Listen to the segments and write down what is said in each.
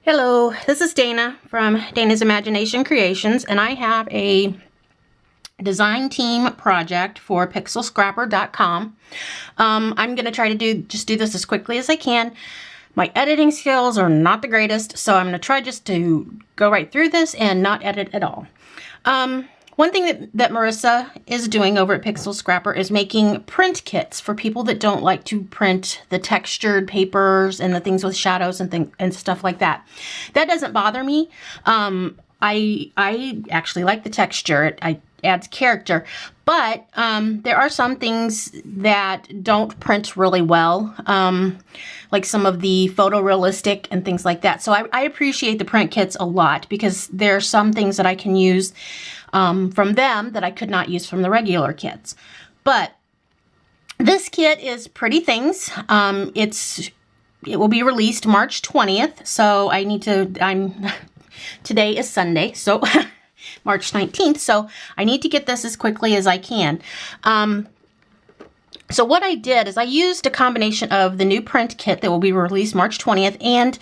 Hello, this is Dana from Dana's Imagination Creations, and I have a design team project for pixelscrapper.com. I'm going to try to do this as quickly as I can. My editing skills are not the greatest, so I'm going to try just to go right through this and not edit at all. One thing that Marissa is doing over at Pixel Scrapper is making print kits for people that don't like to print the textured papers and the things with shadows and stuff like that. That doesn't bother me. I actually like the texture. It adds character. But there are some things that don't print really well, like some of the photorealistic and things like that. So I appreciate the print kits a lot because there are some things that I can use from them that I could not use from the regular kits. But this kit is Pretty Things. It will be released March 20th. So today is Sunday, so March 19th. So I need to get this as quickly as I can. So what I did is I used a combination of the new print kit that will be released March 20th and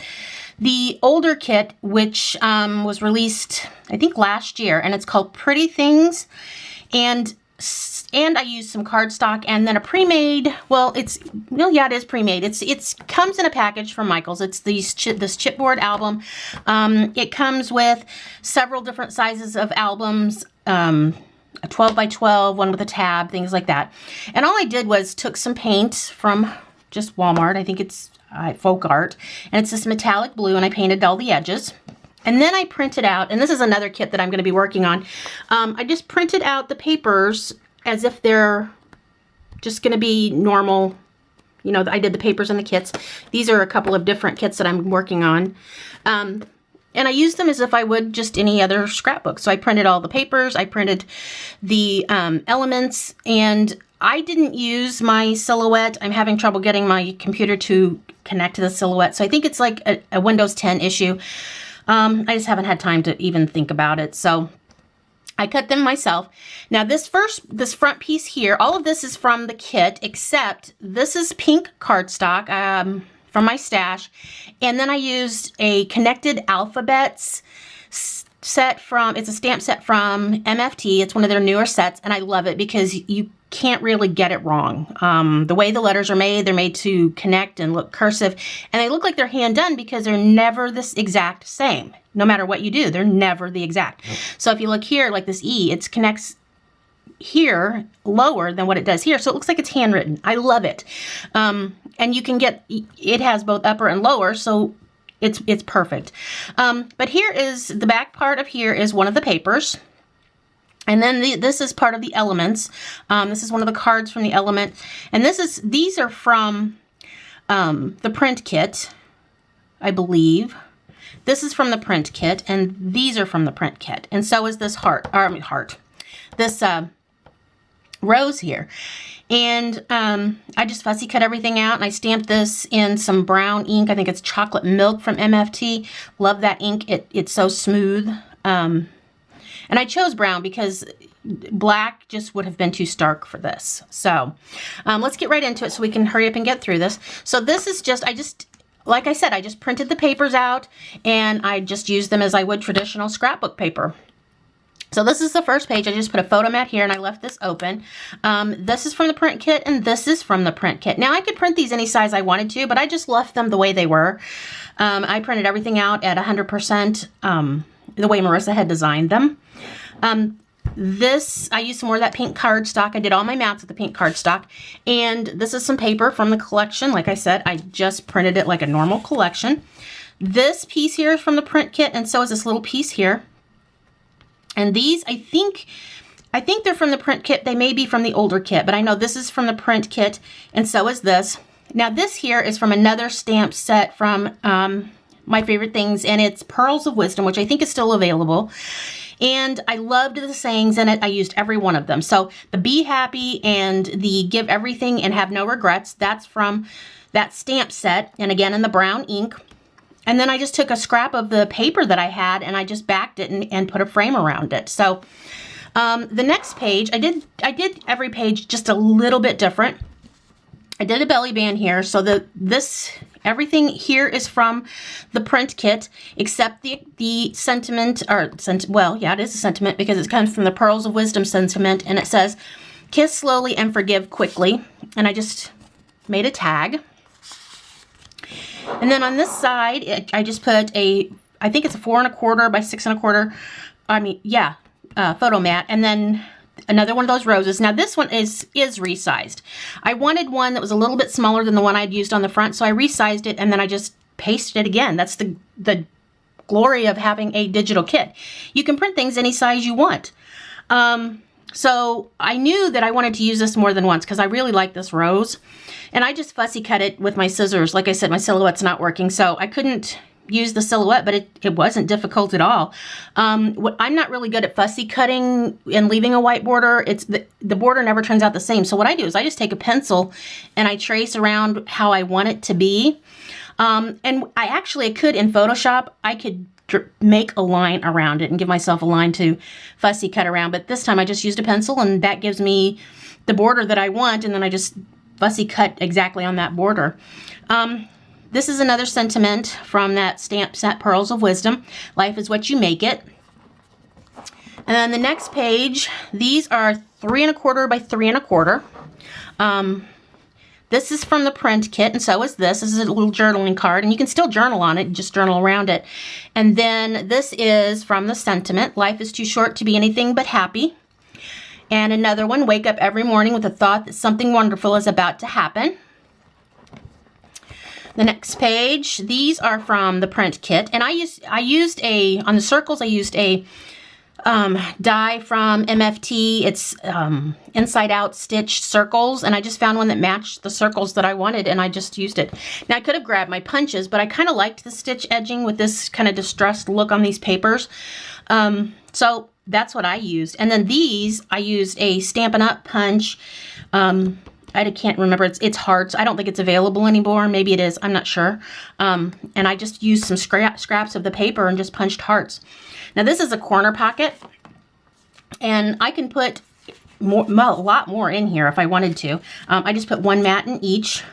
the older kit, which was released, I think, last year, and it's called Pretty Things. And I used some cardstock and then a pre-made, it is pre-made. It comes in a package from Michaels. It's this chipboard album. It comes with several different sizes of albums, a 12 by 12, one with a tab, things like that. And all I did was took some paint from just Walmart. I think it's Folk Art, and it's this metallic blue, and I painted all the edges. And then I printed out, and this is another kit that I'm going to be working on. I just printed out the papers as if they're just going to be normal. You know, I did the papers and the kits. These are a couple of different kits that I'm working on. And I used them as if I would just any other scrapbook. So I printed all the papers, I printed the elements, and I didn't use my Silhouette. I'm having trouble getting my computer to connect to the Silhouette. So I think it's like a Windows 10 issue. I just haven't had time to even think about it. So I cut them myself. Now this front piece here, all of this is from the kit, except this is pink cardstock from my stash. And then I used a Connected Alphabets set from, it's a stamp set from MFT. It's one of their newer sets, and I love it because you can't really get it wrong. The way the letters are made, they're made to connect and look cursive, and they look like they're hand done because they're never this exact same. No matter what you do, they're never the exact. Yep. So if you look here, like this E, it connects here lower than what it does here, so it looks like it's handwritten. I love it. And you can get, it has both upper and lower, so it's perfect. But here is the back part of here is one of the papers. And then this is part of the elements. This is one of the cards from the element. And these are from the print kit, I believe. This is from the print kit, and these are from the print kit. And so is this this rose here. And I just fussy cut everything out, and I stamped this in some brown ink. I think it's Chocolate Milk from MFT. Love that ink. It's so smooth. And I chose brown because black just would have been too stark for this. So let's get right into it so we can hurry up and get through this. So this is like I said, I just printed the papers out, and I just used them as I would traditional scrapbook paper. So this is the first page. I just put a photo mat here, and I left this open. This is from the print kit, and this is from the print kit. Now, I could print these any size I wanted to, but I just left them the way they were. I printed everything out at 100%, the way Marissa had designed them. I used some more of that pink cardstock. I did all my mats with the pink cardstock. And this is some paper from the collection. Like I said, I just printed it like a normal collection. This piece here is from the print kit, and so is this little piece here. And these, I think they're from the print kit. They may be from the older kit, but I know this is from the print kit, and so is this. Now this here is from another stamp set from My Favorite Things, and it's Pearls of Wisdom, which I think is still available. And I loved the sayings in it. I used every one of them. So the Be Happy and the Give Everything and Have No Regrets, that's from that stamp set, and again in the brown ink. And then I just took a scrap of the paper that I had, and I just backed it and put a frame around it. So the next page, I did every page just a little bit different. I did a belly band here, so this Everything here is from the print kit, except the sentiment, well, yeah, it is a sentiment because it comes from the Pearls of Wisdom sentiment, and it says, "Kiss slowly and forgive quickly." And I just made a tag. And then on this side, I just put I think it's a 4 1/4 by 6 1/4. Photo mat, and then another one of those roses. Now this one is resized. I wanted one that was a little bit smaller than the one I'd used on the front, so I resized it, and then I just pasted it again. That's the glory of having a digital kit. You can print things any size you want. So I knew that I wanted to use this more than once because I really like this rose, and I just fussy cut it with my scissors. Like I said, my silhouette's not working, so I couldn't use the silhouette, but it wasn't difficult at all. I'm not really good at fussy cutting and leaving a white border. It's the border never turns out the same. So what I do is I just take a pencil and I trace around how I want it to be. And I could, in Photoshop, I could make a line around it and give myself a line to fussy cut around. But this time I just used a pencil, and that gives me the border that I want, and then I just fussy cut exactly on that border. This is another sentiment from that stamp set, Pearls of Wisdom. Life is what you make it. And then the next page, these are 3 1/4 by 3 1/4. This is from the print kit, and so is this. This is a little journaling card, and you can still journal on it, just journal around it. And then this is from the sentiment, "Life is too short to be anything but happy." And another one, "Wake up every morning with the thought that something wonderful is about to happen." The next page, these are from the print kit, and on the circles, I used a die from MFT. It's inside out stitched circles, and I just found one that matched the circles that I wanted, and I just used it. Now I could have grabbed my punches, but I kind of liked the stitch edging with this kind of distressed look on these papers. So that's what I used. And then these, I used a Stampin' Up! Punch. I can't remember. It's hard. So I don't think it's available anymore. Maybe it is. I'm not sure. And I just used some scraps of the paper and just punched hearts. Now this is a corner pocket, and I can put a lot more in here if I wanted to. I just put one mat in each.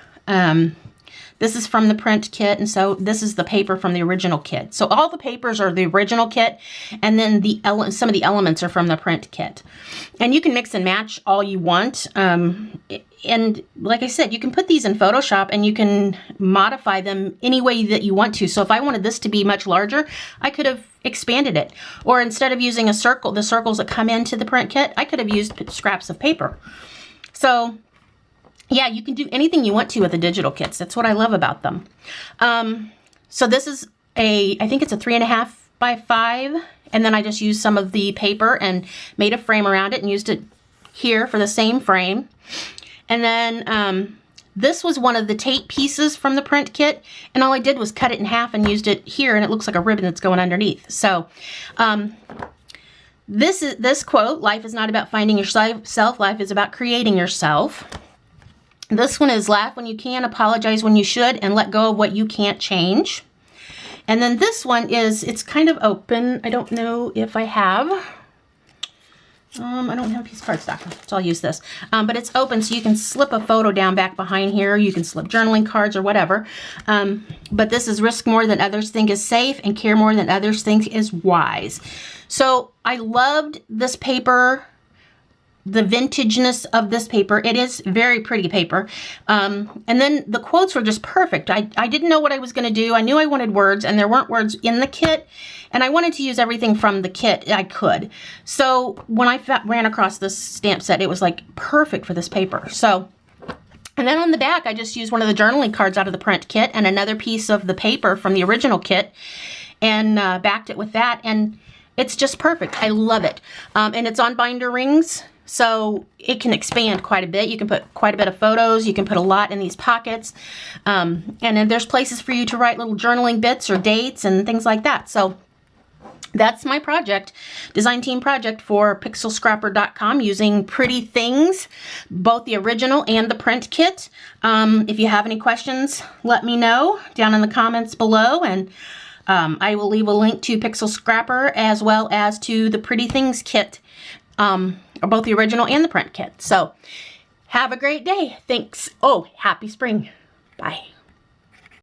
This is from the print kit, and so this is the paper from the original kit. So all the papers are the original kit, and then some of the elements are from the print kit. And you can mix and match all you want. And like I said, you can put these in Photoshop, and you can modify them any way that you want to. So if I wanted this to be much larger, I could have expanded it. Or instead of using the circles that come into the print kit, I could have used scraps of paper. So yeah, you can do anything you want to with the digital kits. That's what I love about them. So this is I think it's a 3 1/2 by 5. And then I just used some of the paper and made a frame around it and used it here for the same frame. And then this was one of the tape pieces from the print kit. And all I did was cut it in half and used it here. And it looks like a ribbon that's going underneath. So this quote, "Life is not about finding yourself. Life is about creating yourself." This one is, "Laugh when you can, apologize when you should, and let go of what you can't change." And then this one is, it's kind of open. I don't know if I have. I don't have a piece of cardstock, so I'll use this. But it's open, so you can slip a photo down back behind here. You can slip journaling cards or whatever. But this is "Risk more than others think is safe, and care more than others think is wise." So I loved this paper, the vintageness of this paper. It is very pretty paper. And then the quotes were just perfect. I didn't know what I was going to do. I knew I wanted words, and there weren't words in the kit, and I wanted to use everything from the kit I could. So when I ran across this stamp set, it was like perfect for this paper. So, and then on the back, I just used one of the journaling cards out of the print kit and another piece of the paper from the original kit, and backed it with that, and it's just perfect. I love it. And it's on binder rings, so it can expand quite a bit. You can put quite a bit of photos. You can put a lot in these pockets. And then there's places for you to write little journaling bits or dates and things like that. So that's my project, design team project for pixelscrapper.com, using Pretty Things, both the original and the print kit. If you have any questions, let me know down in the comments below, and I will leave a link to Pixel Scrapper as well as to the Pretty Things kit, both the original and the print kit. So have a great day. Thanks. Oh, happy spring. Bye.